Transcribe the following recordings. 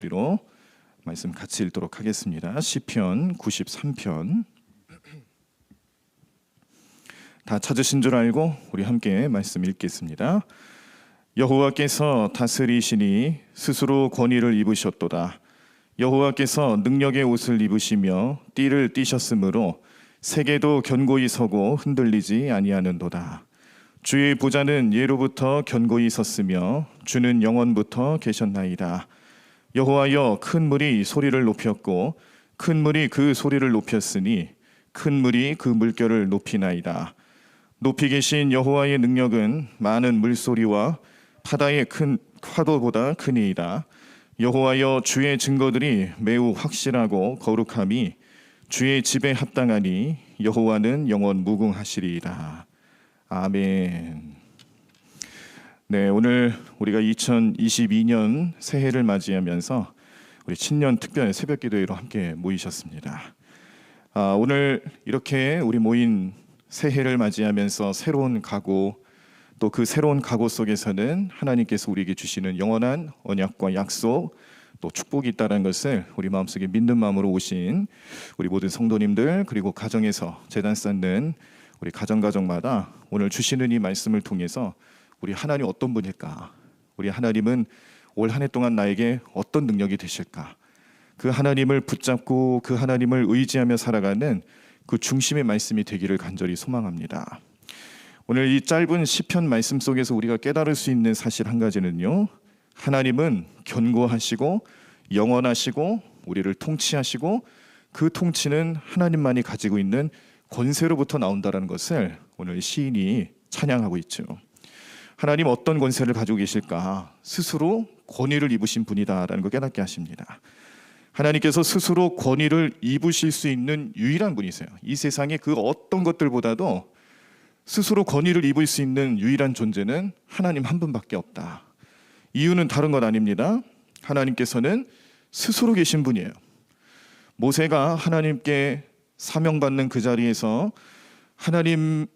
우리로 말씀 같이 읽도록 하겠습니다. 시편 93편. 다 찾으신 줄 알고 우리 함께 말씀 읽겠습니다. 여호와께서 다스리시니 스스로 권위를 입으셨도다. 여호와께서 능력의 옷을 입으시며 띠를 띠셨으므로 세계도 견고히 서고 흔들리지 아니하는도다. 주의 보좌는 예로부터 견고히 섰으며 주는 영원부터 계셨나이다. 여호와여, 큰 물이 소리를 높였고 큰 물이 그 소리를 높였으니 큰 물이 그 물결을 높이나이다. 높이 계신 여호와의 능력은 많은 물소리와 바다의 큰 파도보다 크니이다. 여호와여, 주의 증거들이 매우 확실하고 거룩함이 주의 집에 합당하니 여호와는 영원 무궁하시리이다. 아멘. 네, 오늘 우리가 2022년 새해를 맞이하면서 우리 친년 특별 새벽기도회로 함께 모이셨습니다. 오늘 이렇게 우리 모인 새해를 맞이하면서 새로운 각오, 또 그 새로운 각오 속에서는 하나님께서 우리에게 주시는 영원한 언약과 약속, 또 축복이 있다는 것을 우리 마음속에 믿는 마음으로 오신 우리 모든 성도님들, 그리고 가정에서 제단 쌓는 우리 가정마다 오늘 주시는 이 말씀을 통해서 우리 하나님 어떤 분일까? 우리 하나님은 올 한 해 동안 나에게 어떤 능력이 되실까? 그 하나님을 붙잡고 그 하나님을 의지하며 살아가는 그 중심의 말씀이 되기를 간절히 소망합니다. 오늘 이 짧은 시편 말씀 속에서 우리가 깨달을 수 있는 사실 한 가지는요, 하나님은 견고하시고 영원하시고 우리를 통치하시고 그 통치는 하나님만이 가지고 있는 권세로부터 나온다는 것을 오늘 시인이 찬양하고 있죠. 하나님 어떤 권세를 가지고 계실까? 스스로 권위를 입으신 분이다라는 걸 깨닫게 하십니다. 하나님께서 스스로 권위를 입으실 수 있는 유일한 분이세요. 이 세상의 그 어떤 것들보다도 스스로 권위를 입을 수 있는 유일한 존재는 하나님 한 분밖에 없다. 이유는 다른 것 아닙니다. 하나님께서는 스스로 계신 분이에요. 모세가 하나님께 사명받는 그 자리에서 하나님의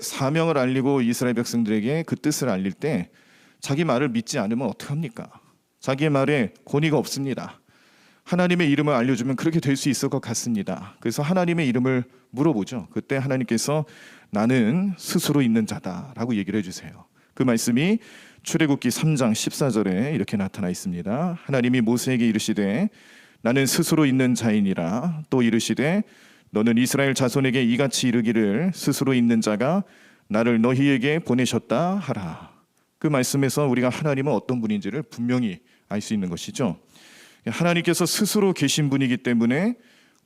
사명을 알리고 이스라엘 백성들에게 그 뜻을 알릴 때 자기 말을 믿지 않으면 어떡합니까? 자기의 말에 권위가 없습니다. 하나님의 이름을 알려주면 그렇게 될 수 있을 것 같습니다. 그래서 하나님의 이름을 물어보죠. 그때 하나님께서 나는 스스로 있는 자다라고 얘기를 해주세요. 그 말씀이 출애굽기 3장 14절에 이렇게 나타나 있습니다. 하나님이 모세에게 이르시되 나는 스스로 있는 자이니라. 또 이르시되 너는 이스라엘 자손에게 이같이 이르기를 스스로 있는 자가 나를 너희에게 보내셨다 하라. 그 말씀에서 우리가 하나님은 어떤 분인지를 분명히 알 수 있는 것이죠. 하나님께서 스스로 계신 분이기 때문에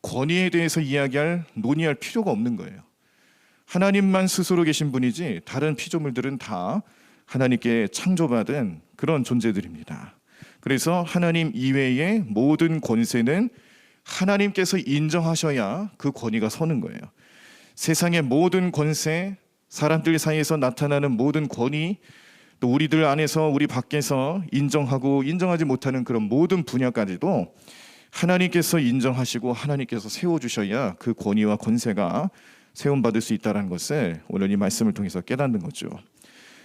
권위에 대해서 논의할 필요가 없는 거예요. 하나님만 스스로 계신 분이지 다른 피조물들은 다 하나님께 창조받은 그런 존재들입니다. 그래서 하나님 이외의 모든 권세는 하나님께서 인정하셔야 그 권위가 서는 거예요. 세상의 모든 권세, 사람들 사이에서 나타나는 모든 권위, 또 우리들 안에서 우리 밖에서 인정하고 인정하지 못하는 그런 모든 분야까지도 하나님께서 인정하시고 하나님께서 세워주셔야 그 권위와 권세가 세움받을 수 있다는 것을 오늘 이 말씀을 통해서 깨닫는 거죠.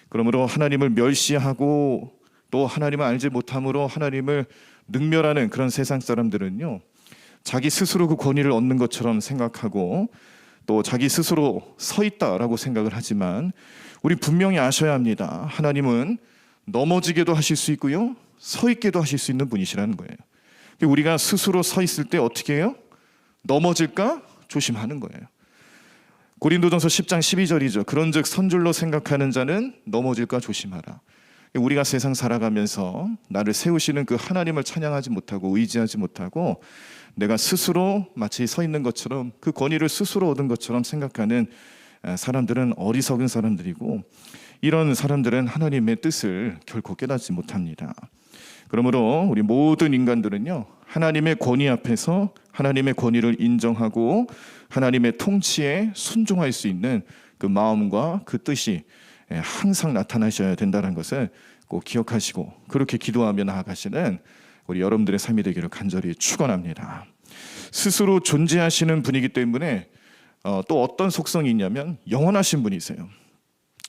그러므로 하나님을 멸시하고 또 하나님을 알지 못함으로 하나님을 능멸하는 그런 세상 사람들은요, 자기 스스로 그 권위를 얻는 것처럼 생각하고 또 자기 스스로 서 있다라고 생각을 하지만 우리 분명히 아셔야 합니다. 하나님은 넘어지게도 하실 수 있고요, 서 있게도 하실 수 있는 분이시라는 거예요. 우리가 스스로 서 있을 때 어떻게 해요? 넘어질까 조심하는 거예요. 고린도전서 10장 12절이죠. 그런즉 선줄로 생각하는 자는 넘어질까 조심하라. 우리가 세상 살아가면서 나를 세우시는 그 하나님을 찬양하지 못하고 의지하지 못하고 내가 스스로 마치 서 있는 것처럼 그 권위를 스스로 얻은 것처럼 생각하는 사람들은 어리석은 사람들이고, 이런 사람들은 하나님의 뜻을 결코 깨닫지 못합니다. 그러므로 우리 모든 인간들은요, 하나님의 권위 앞에서 하나님의 권위를 인정하고 하나님의 통치에 순종할 수 있는 그 마음과 그 뜻이 항상 나타나셔야 된다는 것을 꼭 기억하시고 그렇게 기도하며 나아가시는 우리 여러분들의 삶이 되기를 간절히 축원합니다. 스스로 존재하시는 분이기 때문에 또 어떤 속성이 있냐면 영원하신 분이세요.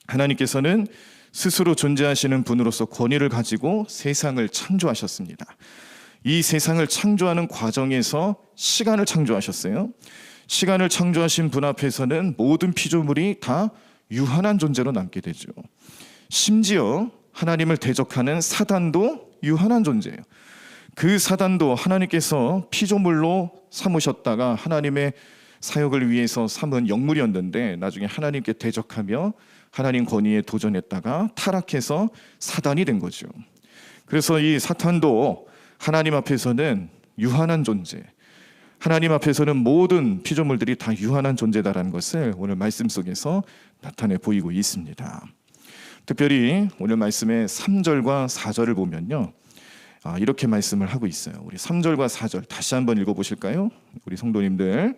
하나님께서는 스스로 존재하시는 분으로서 권위를 가지고 세상을 창조하셨습니다. 이 세상을 창조하는 과정에서 시간을 창조하셨어요. 시간을 창조하신 분 앞에서는 모든 피조물이 다 유한한 존재로 남게 되죠. 심지어 하나님을 대적하는 사단도 유한한 존재예요. 그 사단도 하나님께서 피조물로 삼으셨다가 하나님의 사역을 위해서 삼은 영물이었는데 나중에 하나님께 대적하며 하나님 권위에 도전했다가 타락해서 사단이 된 거죠. 그래서 이 사탄도 하나님 앞에서는 유한한 존재, 하나님 앞에서는 모든 피조물들이 다 유한한 존재다라는 것을 오늘 말씀 속에서 나타내 보이고 있습니다. 특별히 오늘 말씀의 3절과 4절을 보면요, 이렇게 말씀을 하고 있어요. 우리 3절과 4절 다시 한번 읽어보실까요? 우리 성도님들,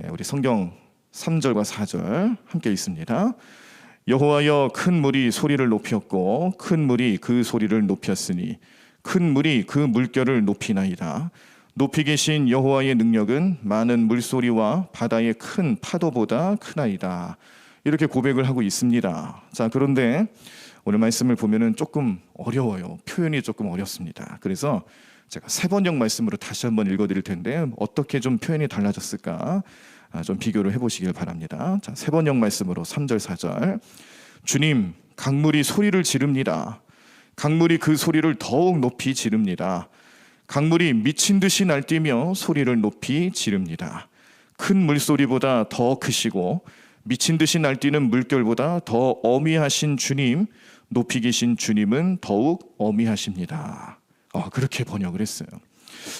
우리 성경 3절과 4절 함께 있습니다. 여호와여, 큰 물이 소리를 높였고 큰 물이 그 소리를 높였으니 큰 물이 그 물결을 높이나이다. 높이 계신 여호와의 능력은 많은 물소리와 바다의 큰 파도보다 크나이다. 이렇게 고백을 하고 있습니다. 자, 그런데 오늘 말씀을 보면은 조금 어려워요. 표현이 조금 어렵습니다. 그래서 제가 세번역 말씀으로 다시 한번 읽어드릴 텐데 어떻게 좀 표현이 달라졌을까 좀 비교를 해보시길 바랍니다. 자, 세번역 말씀으로 3절 4절. 주님, 강물이 소리를 지릅니다. 강물이 그 소리를 더욱 높이 지릅니다. 강물이 미친 듯이 날뛰며 소리를 높이 지릅니다. 큰 물소리보다 더 크시고 미친 듯이 날뛰는 물결보다 더 어미하신 주님, 높이 계신 주님은 더욱 어미하십니다. 그렇게 번역을 했어요.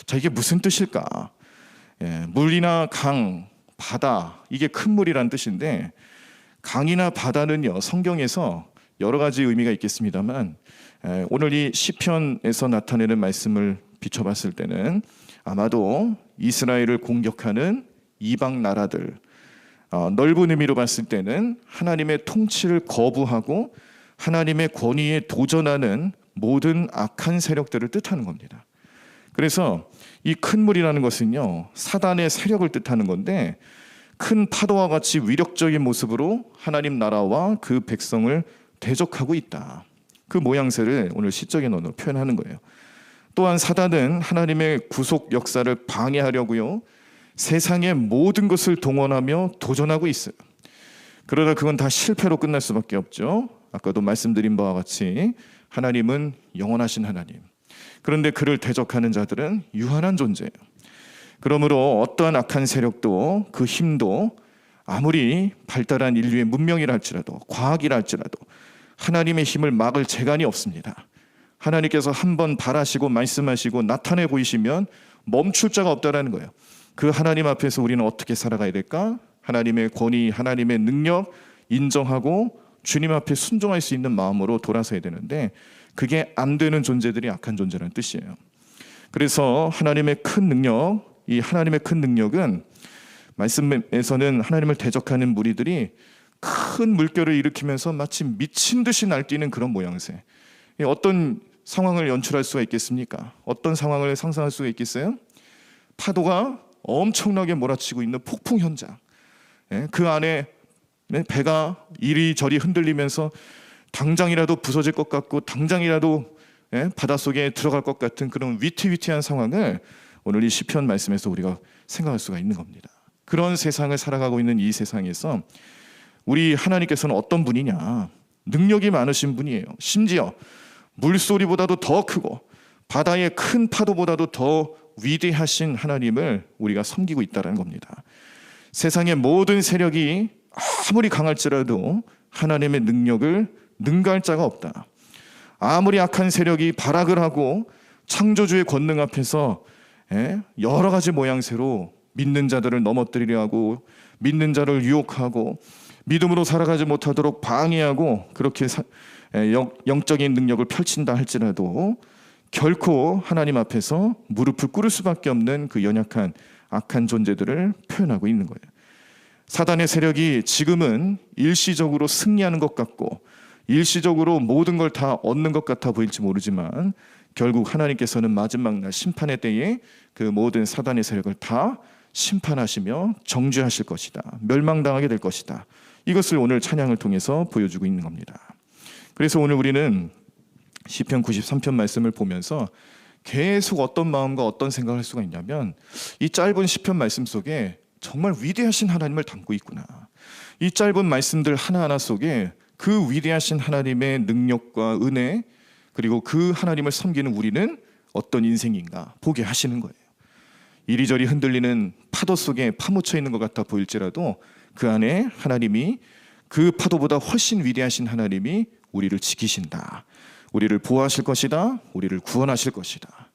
자, 이게 무슨 뜻일까? 물이나 강, 바다, 이게 큰 물이란 뜻인데 강이나 바다는요, 성경에서 여러 가지 의미가 있겠습니다만 오늘 이 시편에서 나타내는 말씀을 비춰봤을 때는 아마도 이스라엘을 공격하는 이방 나라들, 넓은 의미로 봤을 때는 하나님의 통치를 거부하고 하나님의 권위에 도전하는 모든 악한 세력들을 뜻하는 겁니다. 그래서 이 큰 물이라는 것은요, 사단의 세력을 뜻하는 건데 큰 파도와 같이 위력적인 모습으로 하나님 나라와 그 백성을 대적하고 있다. 그 모양새를 오늘 시적인 언어로 표현하는 거예요. 또한 사단은 하나님의 구속 역사를 방해하려고요, 세상의 모든 것을 동원하며 도전하고 있어요. 그러다 그건 다 실패로 끝날 수밖에 없죠. 아까도 말씀드린 바와 같이 하나님은 영원하신 하나님, 그런데 그를 대적하는 자들은 유한한 존재예요. 그러므로 어떠한 악한 세력도 그 힘도 아무리 발달한 인류의 문명이라 할지라도 과학이라 할지라도 하나님의 힘을 막을 재간이 없습니다. 하나님께서 한번 바라시고 말씀하시고 나타내 보이시면 멈출 자가 없다라는 거예요. 그 하나님 앞에서 우리는 어떻게 살아가야 될까? 하나님의 권위, 하나님의 능력 인정하고 주님 앞에 순종할 수 있는 마음으로 돌아서야 되는데 그게 안 되는 존재들이 악한 존재라는 뜻이에요. 그래서 하나님의 큰 능력, 이 하나님의 큰 능력은 말씀에서는 하나님을 대적하는 무리들이 큰 물결을 일으키면서 마치 미친 듯이 날뛰는 그런 모양새. 어떤 상황을 연출할 수가 있겠습니까? 어떤 상황을 상상할 수가 있겠어요? 파도가 엄청나게 몰아치고 있는 폭풍 현장, 그 안에 배가 이리저리 흔들리면서 당장이라도 부서질 것 같고 당장이라도 바닷속에 들어갈 것 같은 그런 위태위태한 상황을 오늘 이 시편 말씀에서 우리가 생각할 수가 있는 겁니다. 그런 세상을 살아가고 있는 이 세상에서 우리 하나님께서는 어떤 분이냐? 능력이 많으신 분이에요. 심지어 물소리보다도 더 크고 바다의 큰 파도보다도 더 위대하신 하나님을 우리가 섬기고 있다는 겁니다. 세상의 모든 세력이 아무리 강할지라도 하나님의 능력을 능가할 자가 없다. 아무리 악한 세력이 발악을 하고 창조주의 권능 앞에서 여러 가지 모양새로 믿는 자들을 넘어뜨리려 하고 믿는 자를 유혹하고 믿음으로 살아가지 못하도록 방해하고 그렇게 영적인 능력을 펼친다 할지라도 결코 하나님 앞에서 무릎을 꿇을 수밖에 없는 그 연약한 악한 존재들을 표현하고 있는 거예요. 사단의 세력이 지금은 일시적으로 승리하는 것 같고 일시적으로 모든 걸 다 얻는 것 같아 보일지 모르지만 결국 하나님께서는 마지막 날 심판의 때에 그 모든 사단의 세력을 다 심판하시며 정죄하실 것이다. 멸망당하게 될 것이다. 이것을 오늘 찬양을 통해서 보여주고 있는 겁니다. 그래서 오늘 우리는 시편 93편 말씀을 보면서 계속 어떤 마음과 어떤 생각을 할 수가 있냐면, 이 짧은 시편 말씀 속에 정말 위대하신 하나님을 담고 있구나. 이 짧은 말씀들 하나하나 속에 그 위대하신 하나님의 능력과 은혜, 그리고 그 하나님을 섬기는 우리는 어떤 인생인가 보게 하시는 거예요. 이리저리 흔들리는 파도 속에 파묻혀 있는 것 같아 보일지라도 그 안에 하나님이, 그 파도보다 훨씬 위대하신 하나님이 우리를 지키신다, 우리를 보호하실 것이다, 우리를 구원하실 것이다.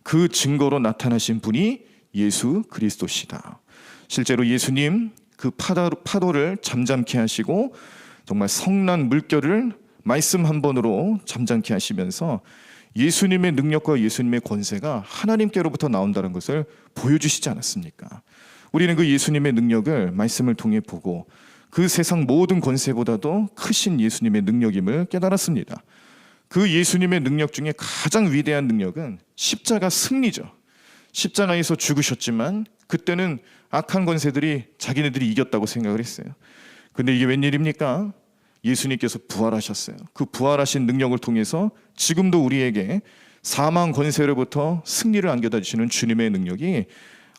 그 증거로 나타나신 분이 예수 그리스도시다. 실제로 예수님 그 파도를 잠잠케 하시고 정말 성난 물결을 말씀 한 번으로 잠잠케 하시면서 예수님의 능력과 예수님의 권세가 하나님께로부터 나온다는 것을 보여주시지 않았습니까? 우리는 그 예수님의 능력을 말씀을 통해 보고 그 세상 모든 권세보다도 크신 예수님의 능력임을 깨달았습니다. 그 예수님의 능력 중에 가장 위대한 능력은 십자가 승리죠. 십자가에서 죽으셨지만 그때는 악한 권세들이 자기네들이 이겼다고 생각을 했어요. 근데 이게 웬일입니까? 예수님께서 부활하셨어요. 그 부활하신 능력을 통해서 지금도 우리에게 사망 권세로부터 승리를 안겨다 주시는 주님의 능력이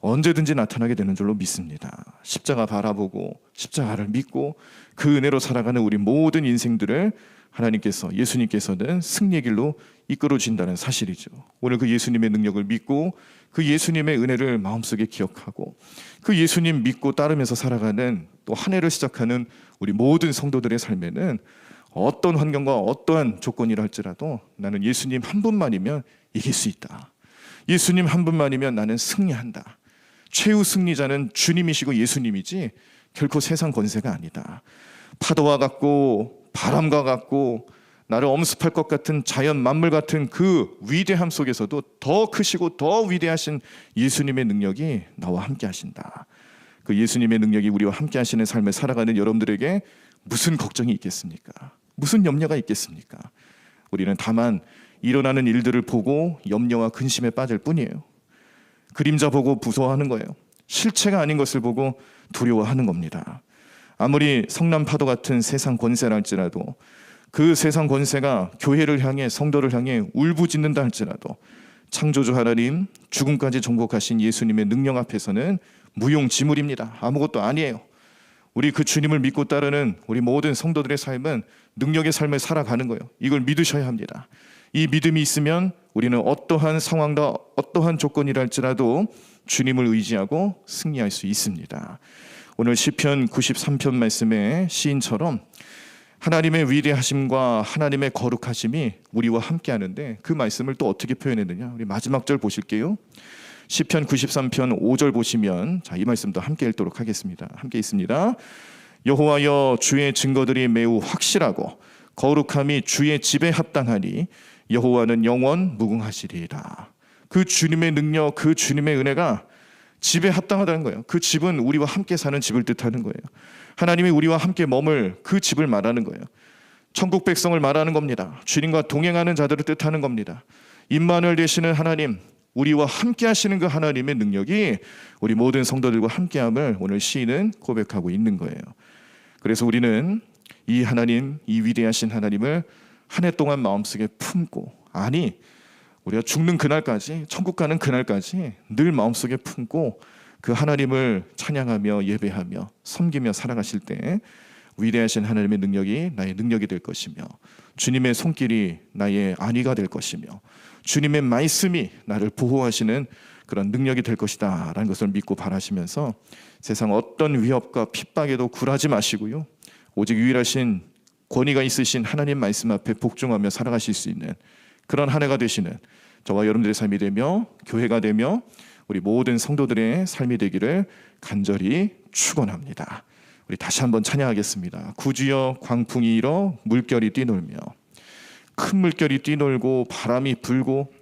언제든지 나타나게 되는 줄로 믿습니다. 십자가 바라보고 십자가를 믿고 그 은혜로 살아가는 우리 모든 인생들을 하나님께서, 예수님께서는 승리의 길로 이끌어 주신다는 사실이죠. 오늘 그 예수님의 능력을 믿고 그 예수님의 은혜를 마음속에 기억하고 그 예수님 믿고 따르면서 살아가는, 또 한 해를 시작하는 우리 모든 성도들의 삶에는 어떤 환경과 어떠한 조건이라 할지라도 나는 예수님 한 분만이면 이길 수 있다. 예수님 한 분만이면 나는 승리한다. 최후 승리자는 주님이시고 예수님이지 결코 세상 권세가 아니다. 파도와 같고 바람과 같고 나를 엄습할 것 같은 자연 만물 같은 그 위대함 속에서도 더 크시고 더 위대하신 예수님의 능력이 나와 함께 하신다. 그 예수님의 능력이 우리와 함께 하시는 삶을 살아가는 여러분들에게 무슨 걱정이 있겠습니까? 무슨 염려가 있겠습니까? 우리는 다만 일어나는 일들을 보고 염려와 근심에 빠질 뿐이에요. 그림자 보고 무서워하는 거예요. 실체가 아닌 것을 보고 두려워하는 겁니다. 아무리 성난 파도 같은 세상 권세라 할지라도, 그 세상 권세가 교회를 향해, 성도를 향해 울부짖는다 할지라도 창조주 하나님, 죽음까지 정복하신 예수님의 능력 앞에서는 무용지물입니다. 아무것도 아니에요. 우리 그 주님을 믿고 따르는 우리 모든 성도들의 삶은 능력의 삶을 살아가는 거예요. 이걸 믿으셔야 합니다. 이 믿음이 있으면 우리는 어떠한 상황과 어떠한 조건이라 할지라도 주님을 의지하고 승리할 수 있습니다. 오늘 시편 93편 말씀에 시인처럼 하나님의 위대하심과 하나님의 거룩하심이 우리와 함께 하는데, 그 말씀을 또 어떻게 표현했느냐, 우리 마지막 절 보실게요. 시편 93편 5절 보시면, 자, 이 말씀도 함께 읽도록 하겠습니다. 함께 있습니다. 여호와여, 주의 증거들이 매우 확실하고 거룩함이 주의 집에 합당하니 여호와는 영원 무궁하시리이다. 그 주님의 능력, 그 주님의 은혜가 집에 합당하다는 거예요. 그 집은 우리와 함께 사는 집을 뜻하는 거예요. 하나님이 우리와 함께 머물 그 집을 말하는 거예요. 천국 백성을 말하는 겁니다. 주님과 동행하는 자들을 뜻하는 겁니다. 임마누엘 되시는 하나님, 우리와 함께 하시는 그 하나님의 능력이 우리 모든 성도들과 함께함을 오늘 시인은 고백하고 있는 거예요. 그래서 우리는 이 하나님, 이 위대하신 하나님을 한 해 동안 마음속에 품고, 아니 우리가 죽는 그날까지, 천국 가는 그날까지 늘 마음속에 품고 그 하나님을 찬양하며 예배하며 섬기며 살아가실 때 위대하신 하나님의 능력이 나의 능력이 될 것이며, 주님의 손길이 나의 안위가 될 것이며, 주님의 말씀이 나를 보호하시는 그런 능력이 될 것이다 라는 것을 믿고 바라시면서 세상 어떤 위협과 핍박에도 굴하지 마시고요, 오직 유일하신 권위가 있으신 하나님 말씀 앞에 복종하며 살아가실 수 있는 그런 한 해가 되시는 저와 여러분들의 삶이 되며 교회가 되며 우리 모든 성도들의 삶이 되기를 간절히 축원합니다. 우리 다시 한번 찬양하겠습니다. 구주여, 광풍이 일어 물결이 뛰놀며, 큰 물결이 뛰놀고 바람이 불고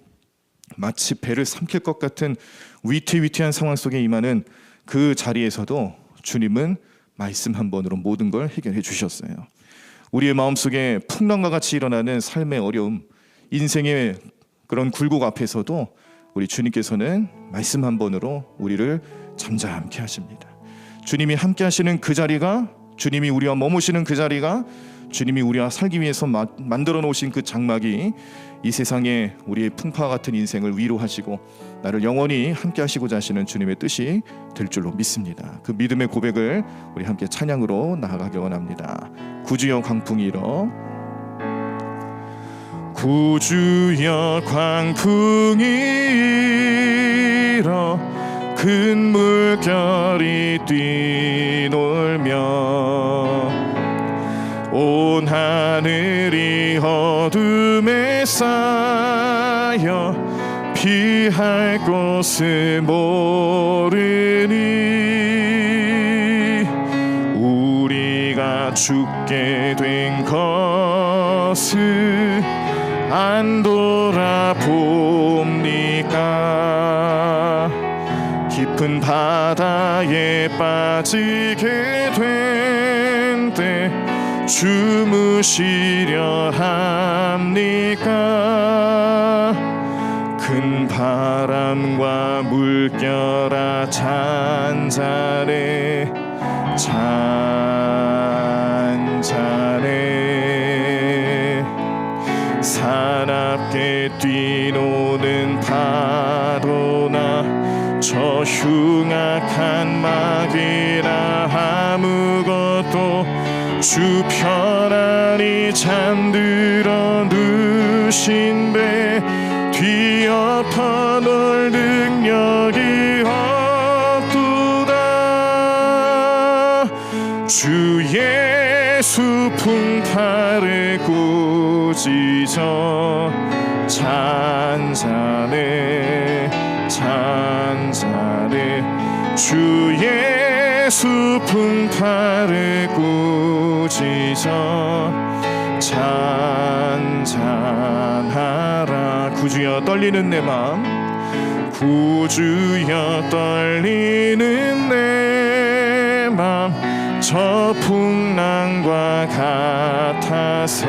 마치 배를 삼킬 것 같은 위태위태한 상황 속에 임하는 그 자리에서도 주님은 말씀 한 번으로 모든 걸 해결해 주셨어요. 우리의 마음속에 풍랑과 같이 일어나는 삶의 어려움, 인생의 그런 굴곡 앞에서도 우리 주님께서는 말씀 한 번으로 우리를 잠잠케 하십니다. 주님이 함께 하시는 그 자리가, 주님이 우리와 머무시는 그 자리가 주님이 우리와 살기 위해서 만들어 놓으신 그 장막이 이 세상에 우리의 풍파와 같은 인생을 위로하시고 나를 영원히 함께 하시고자 하시는 주님의 뜻이 될 줄로 믿습니다. 그 믿음의 고백을 우리 함께 찬양으로 나아가기 원합니다. 구주여 광풍이러 구주여 광풍이러 큰 물결이 뛰놀며 온 하늘이 어둠에 쌓여 피할 곳을 모르니 우리가 죽게 된 것을 안 돌아봅니까? 깊은 바다에 빠지게 된 때 주무시려 합니까? 큰 바람과 물결아 잔잔해 잔잔해 사납게 뛰노는 파도나 저 흉악한 마귀나 아무것도 주 편안히 잠들어 누신 배 뒤엎어 놓을 능력이 없도다. 주 예수 풍파를 꾸짖어 잔잔해 잔잔해 주 예수 풍파를 꾸짖어 잔잔하라. 구주여 떨리는 내 맘 구주여 떨리는 내 맘 저 풍랑과 같아서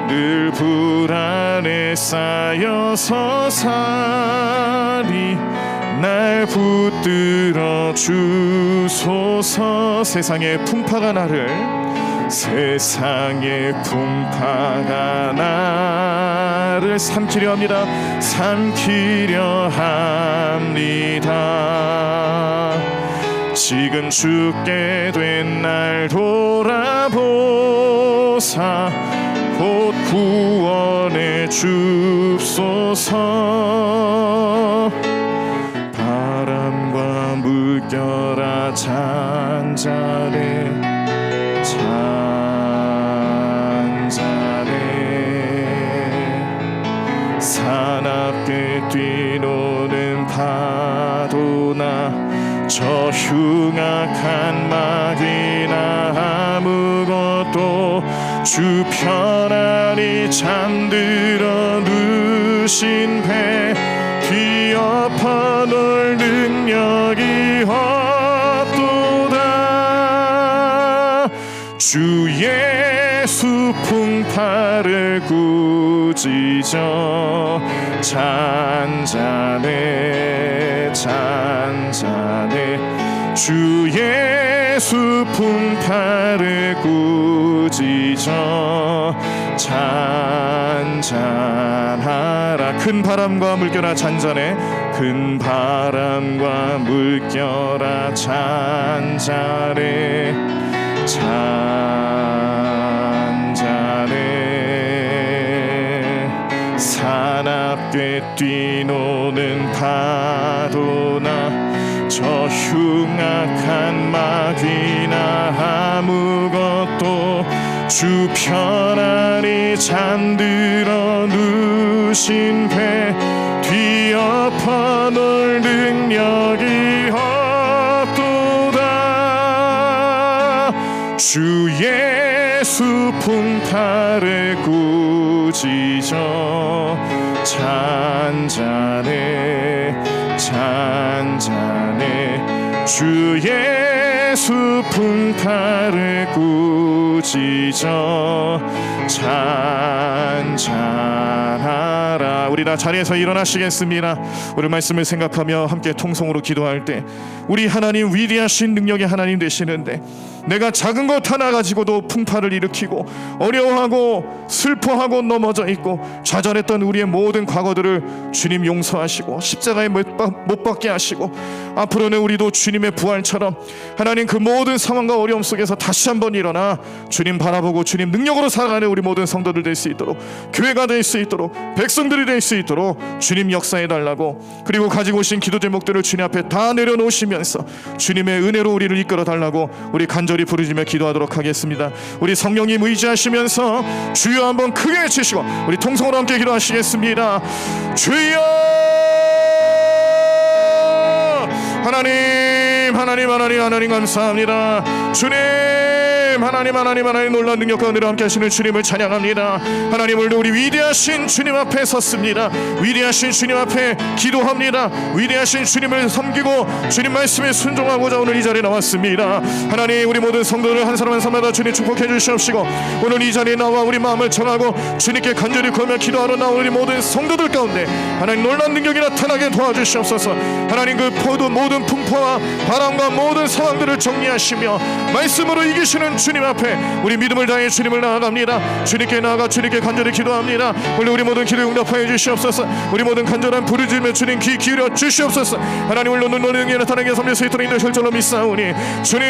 늘 불안에 쌓여서 살이 날 붙들어 주소서. 세상의 풍파가 나를 삼키려 합니다. 삼키려 합니다. 지금 죽게 된 날 돌아보사 곧 구원해 주소서. 바람과 물결아 잔잔해 잔잔해 사납게 뛰노는 파도나 저 흉악한 마귀나 아무것도 주 편안히 잠들어 누신 배 뒤엎어 놓을 능력이 없도다. 주 예수 풍파를 꾸짖어 잔잔해 잔잔해 주 예수 풍파를 꾸짖어 잔잔하라. 큰 바람과 물결아 잔잔해 큰 바람과 물결아 잔잔해 잔잔해 사납게 뛰노는 파도나 저 흉악한 마귀나 아무것도 주 편안히 잠들어 누신 배 뒤엎어 놓을 능력이 없도다. 주 예수 풍파를 꾸짖어 잔잔해 잔잔해 주 예수 풍파를 꾸짖어 찬찬하라. 우리 다 자리에서 일어나시겠습니다. 오늘 말씀을 생각하며 함께 통성으로 기도할 때 우리 하나님 위대하신 능력의 하나님 되시는데 내가 작은 것 하나 가지고도 풍파를 일으키고 어려워하고 슬퍼하고 넘어져 있고 좌절했던 우리의 모든 과거들을 주님 용서하시고 십자가에 못 박게 하시고 앞으로는 우리도 주님의 부활처럼 하나님 그 모든 상황과 어려움 속에서 다시 한번 일어나 주님 바라보고 주님 능력으로 살아가는 우리 모든 성도들 될 수 있도록, 교회가 될 수 있도록, 백성들이 될 수 있도록 주님 역사해 달라고, 그리고 가지고 오신 기도 제목들을 주님 앞에 다 내려놓으시면서 주님의 은혜로 우리를 이끌어 달라고 우리 간절히 부르짖며 기도하도록 하겠습니다. 우리 성령님 의지하시면서 주여 한번 크게 외치시고 우리 통성으로 함께 기도하시겠습니다. 주여 하나님, 하나님, 하나님, 하나님 감사합니다. 주님 하나님, 하나님, 하나님 놀라운 능력 가운데로 함께 하시는 주님을 찬양합니다. 하나님 오늘도 우리 위대하신 주님 앞에 섰습니다. 위대하신 주님 앞에 기도합니다. 위대하신 주님을 섬기고 주님 말씀에 순종하고자 오늘 이 자리에 나왔습니다. 하나님 우리 모든 성도들 한 사람 한 사람마다 주님 축복해 주시옵시고 오늘 이 자리에 나와 우리 마음을 정하고 주님께 간절히 구하며 기도하러 나온 우리 모든 성도들 가운데 하나님 놀라운 능력이 나타나게 도와주시옵소서. 하나님 그 모든 풍파와 바람과 모든 상황들을 정리하시며 말씀으로 이기시는 주님 앞에 우리 믿음을 다해 주님을 나아갑니다. 주님께 나아가 주님께 간절히 기도합니다. 오늘 우리 모든 기도 응답하여 주시옵소서. 우리 모든 간절한 부르짖으며 주님 귀 기울여 주시옵소서. 하나님 오늘도 놀라는 능력이 나타나게 섬겨서 이토록 인도하실 줄로 믿사오니 주님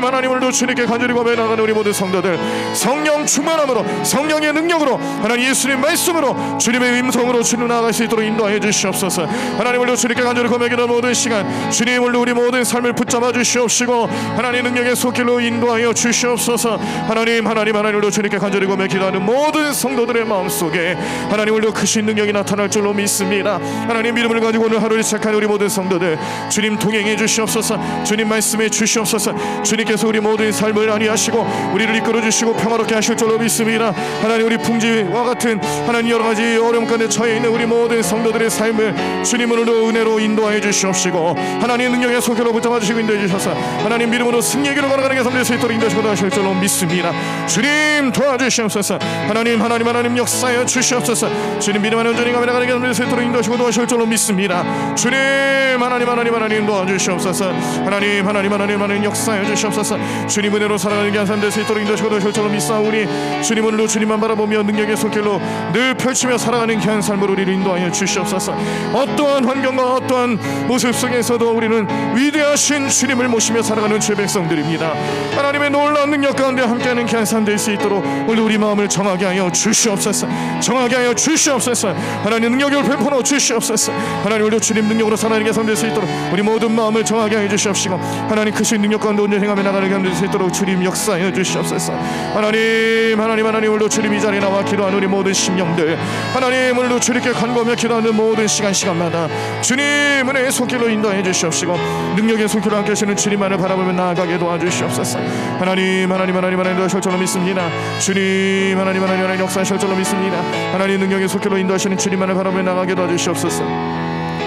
하나님 오늘도 주님께 간절히 구하며 나아가는 우리 모든 성도들 성령 충만함으로 성령의 능력으로 하나님 예수님 말씀으로 주님의 음성으로 주님 나아갈 수 있도록 인도하여 주시옵소서. 하나님 오늘도 주님께 간절히 구하며 기도하는 모든 시간 주님 오늘도 우리 모든 삶을 붙잡아 주시옵시고 하나님 능력의 손길로 인도하여 주시옵소서. 하나님, 하나님, 하나님으로 주님께 간절히 구하며 기도하는 모든 성도들의 마음속에 하나님 오늘도 크신 능력이 나타날 줄로 믿습니다. 하나님 믿음을 가지고 오늘 하루를 시작하는 우리 모든 성도들 주님 동행해 주시옵소서. 주님 말씀해 주시옵소서. 주님께서 우리 모든 삶을 안위하시고 우리를 이끌어 주시고 평화롭게 하실 줄로 믿습니다. 하나님 우리 풍지와 같은 하나님 여러 가지 어려움 가운데 처해 있는 우리 모든 성도들의 삶을 주님 오늘도 은혜로 인도하여 주시옵시고 하나님 능력의 손길로 붙잡아 주시고 인도해 주셔서 하나님 믿음으로 승리의 길로 걸어가는 게 섬길 수 있도록 인도하시고 도와주실 줄로 믿습니다. 주님 도와주시옵소서. 하나님, 하나님, 하나님 역사하여 주시옵소서. 주님 믿음 안에 온전히 가며 나가는 게 섬길 수 있도록 인도하시고 도와주실 줄로 믿습니다. 주님 하나님, 하나님, 하나님 도와주시옵소서. 하나님, 하나님, 하나님, 하나님 역사하여 주시옵소서. 주님 은혜로 살아가는 게 한 삶 될 수 있도록 인도하시고 도와주실 줄로 믿사오니 주님 오늘도 주님만 바라보며 능력의 손길로 늘 펼치며 살아가는 귀한 삶으로 우리를 인도하여 주시옵소서. 어떠한 환경과 어떠한 모습 속에서도 우리는 위대하신 주님을 모시며 살아가는 주의 백성들입니다. 하나님의 놀라운 능력 가운데 함께하는 귀한 삶 될 수 있도록 오늘 우리 마음을 정하게 하여 주시옵소서. 정하게 하여 주시옵소서. 하나님 능력을 베풀어 주시옵소서. 하나님 오늘도 주님 능력으로 살아가는 귀한 삶 될 수 있도록 우리 모든 마음을 정하게 하여 주시옵시고 하나님 크신 능력 가운데 온전히 행하며 나가는 귀한 삶 될 수 있도록 주님 역사하여 주시옵소서. 하나님, 하나님, 하나님 오늘도 주님 이 자리에 나와 기도하는 우리 모든 심령들 하나님 오늘도 주님께 간구하며 기도하는 모든 시간마다 주님 은혜의 손길로 인도해 주시옵시고 능력의 손길로 함께 하시는 주님만을 바라보며 나아가게 도와주시옵소서. 하나님, 하나님, 하나님, 하나님 도와주실 줄로 믿습니다. 주님 하나님, 하나님, 하나님 역사하실 줄로 믿습니다. 하나님 능력의 손길로 인도하시는 주님만을 바라보며 나아가게 도와주시옵소서.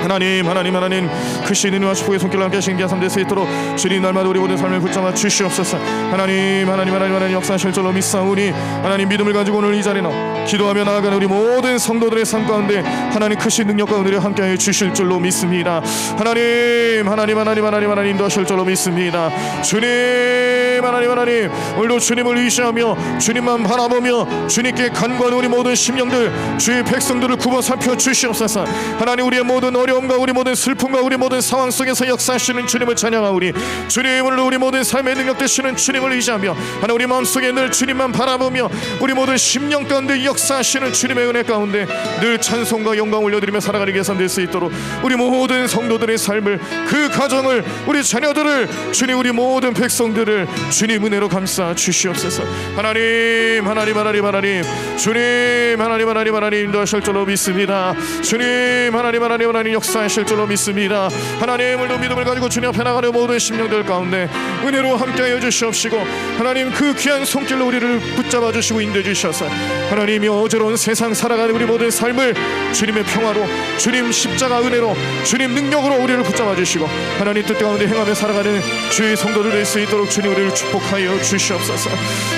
하나님, 하나님, 하나님 크신 은혜와 축복의 손길로 함께 하시는 귀한 삶 될 수 있도록 주님 날마다 우리 모든 삶을 붙잡아 주시옵소서. 하나님, 하나님, 하나님, 하나님 역사하실 줄로 믿사오니 하나님 믿음을 가지고 오늘 이 자리에 기도하며 나아가는 우리 모든 성도들의 삶 가운데 하나님 크신 능력과 은혜를 함께하여 주실 줄로 믿습니다. 하나님, 하나님, 하나님, 하나님, 하나님 인도하실 줄로 믿습니다. 주님 하나님, 하나님 오늘도 주님을 의지하며 주님만 바라보며 주님께 간구하는 우리 모든 심령들 주의 백성들을 굽어 살펴 주시옵소서. 하나님 우리의 모든 어려움과 우리 모든 슬픔과 우리 모든 상황 속에서 역사하시는 주님을 찬양하오니 주님 오늘 우리 모든 삶의 능력 되시는 주님을 의지하며 하나님 우리 마음속에 늘 주님만 바라보며 우리 모든 심령 가운데 역사하시는 주님의 은혜 가운데 늘 찬송과 영광 올려드리며 살아가는 계산 될 수 있도록 우리 모든 성도들의 삶을 그 가정을 우리 자녀들을 주님 우리 모든 백성들을 주님 은혜로 감싸 주시옵소서. 하나님, 하나님, 하나님, 하나님 주님 하나님, 하나님, 하나님 인도하실 줄로 믿습니다. 주님 하나님, 하나님, 하나님 하나님 역사하실 줄로 믿습니다. 하나님 오늘도 믿음을 가지고 주님 앞에 나가는 모든 심령들 가운데 은혜로 함께하여 주시옵시고 하나님 그 귀한 손길로 우리를 붙잡아 주시고 인도해 주셔서 하나님이 어제로운 세상 살아가는 우리 모든 삶을 주님의 평화로 주님 십자가 은혜로 주님 능력으로 우리를 붙잡아 주시고 하나님 뜻 가운데 행하며 살아가는 주의 성도들 될 수 있도록 주님 우리를 축복하여 주시옵소서.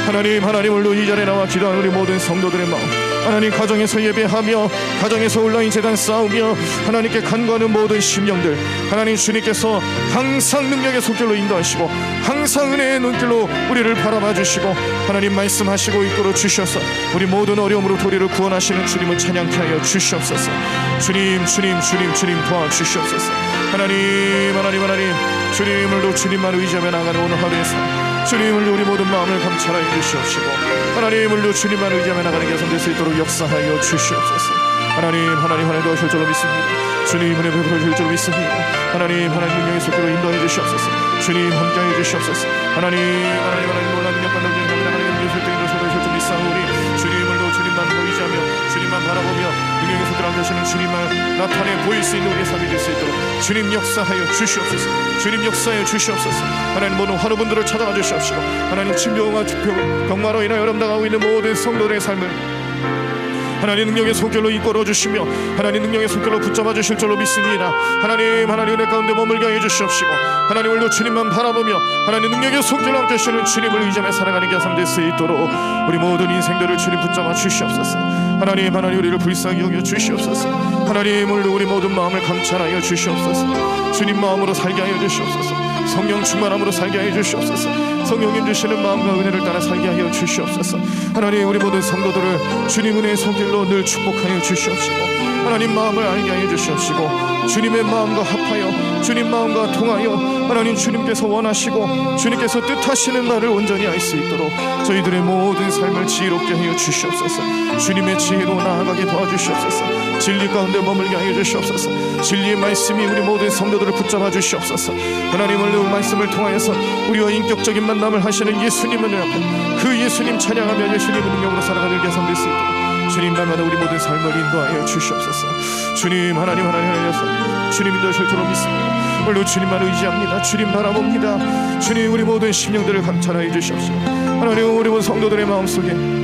하나님 오늘도 이 자리에 나와 기도하는 우리 모든 성도들의 마음 하나님 가정에서 예배하며 가정에서 온라인 재단 싸우며 하나님께 간구하는 모든 심령들 하나님 주님께서 항상 능력의 손길로 인도하시고 항상 은혜의 눈길로 우리를 바라봐 주시고 하나님 말씀하시고 이끌어 주셔서 우리 모든 어려움으로 우리를 구원하시는 주님을 찬양케 하여 주시옵소서. 주님 도와주시옵소서. 하나님 주님을도 주님만 의지하며 나가는 오늘 하루에서 주님을 우리 모든 마음을 감찰하여 주시옵시고 하나님을도 주님만 의지하며 나가는 개선될 수 있도록 역사하여 주시옵소서. 하나님 도와주실 줄로 믿습니다. 주님 은혜 베풀어 주실 줄로 믿습니다. 하나님 능력의 속도로 인도해 주시옵소서. 주님 함께해 주시옵소서. 하나님 놀라운 능력과 능력을 나가는 능력의 속도로 인도해 주실 줄 믿사오니 주님을도 주님만 의지하며 주님만 바라보며 능력의 속도로 함께하시는 주님만 나타내 보일 수 있는 우리의 삶이 될 수 있도록 주님 역사하여 주시옵소서. 주님 역사하여 주시옵소서. 하나님 모든 환우분들을 찾아가 주시옵시고 하나님 질병과 병마로 인하여 어려움당하고 있는 모든 성도들의 삶을 하나님 능력의 손길로 이끌어 주시며 하나님 능력의 손길로 붙잡아 주실 줄로 믿습니다. 하나님 은혜 가운데 머물게 해 주시옵시고 하나님 오늘도 주님만 바라보며 하나님 능력의 손길로 함께 하시는 주님을 의지하며 살아가는 교사 될 수 있도록 우리 모든 인생들을 주님 붙잡아 주시옵소서. 하나님 우리를 불쌍히 여겨 주시옵소서. 하나님 오늘도 우리 모든 마음을 감찰하여 주시옵소서. 주님 마음으로 살게 하여 주시옵소서. 성령 충만함으로 살게 하여 주시옵소서. 성령님 주시는 마음과 은혜를 따라 살게 하여 주시옵소서. 하나님 우리 모든 성도들을 주님 은혜의 손길로 늘 축복하여 주시옵시고 하나님 마음을 알게 하여 주시옵시고 주님의 마음과 합하여 주님 마음과 통하여 하나님 주님께서 원하시고 주님께서 뜻하시는 말을 온전히 알 수 있도록 저희들의 모든 삶을 지혜롭게 하여 주시옵소서. 주님의 지혜로 나아가게 도와주시옵소서. 진리 가운데 머물게 하여 주시옵소서. 진리의 말씀이 우리 모든 성도들을 붙잡아 주시옵소서. 하나님 오늘 말씀을 통하여서 우리와 인격적인 만남을 하시는 예수님을 앞에 그 예수님 찬양하며 예수님의 능력으로 살아가는 개선 될 수 있도록 주님 날마다 우리 모든 삶을 인도하여 주시옵소서. 주님 하나님 하여서 주님 인도하실 줄로 믿습니다. 오늘도 주님만 의지합니다. 주님 바라봅니다. 주님 우리 모든 심령들을 감찰하여 주시옵소서. 하나님 우리 모든 성도들의 마음속에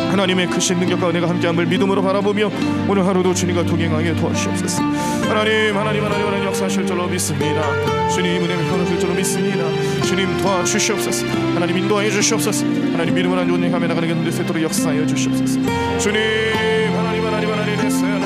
하나님의 크신 능력과 은혜가 함께함을 믿음으로 바라보며 오늘 하루도 주님과 동행하게 도와주시옵소서. 하나님 역사하실 줄로 믿습니다. 주님 은혜 베풀어주실 줄로 믿습니다. 주님 도와주시옵소서. 하나님 인도하여 주시옵소서. 하나님 믿음을 안 좋은 행함에 나가는 게 될 수 있도록 역사하여 주시옵소서. 주님 하나님 했어요.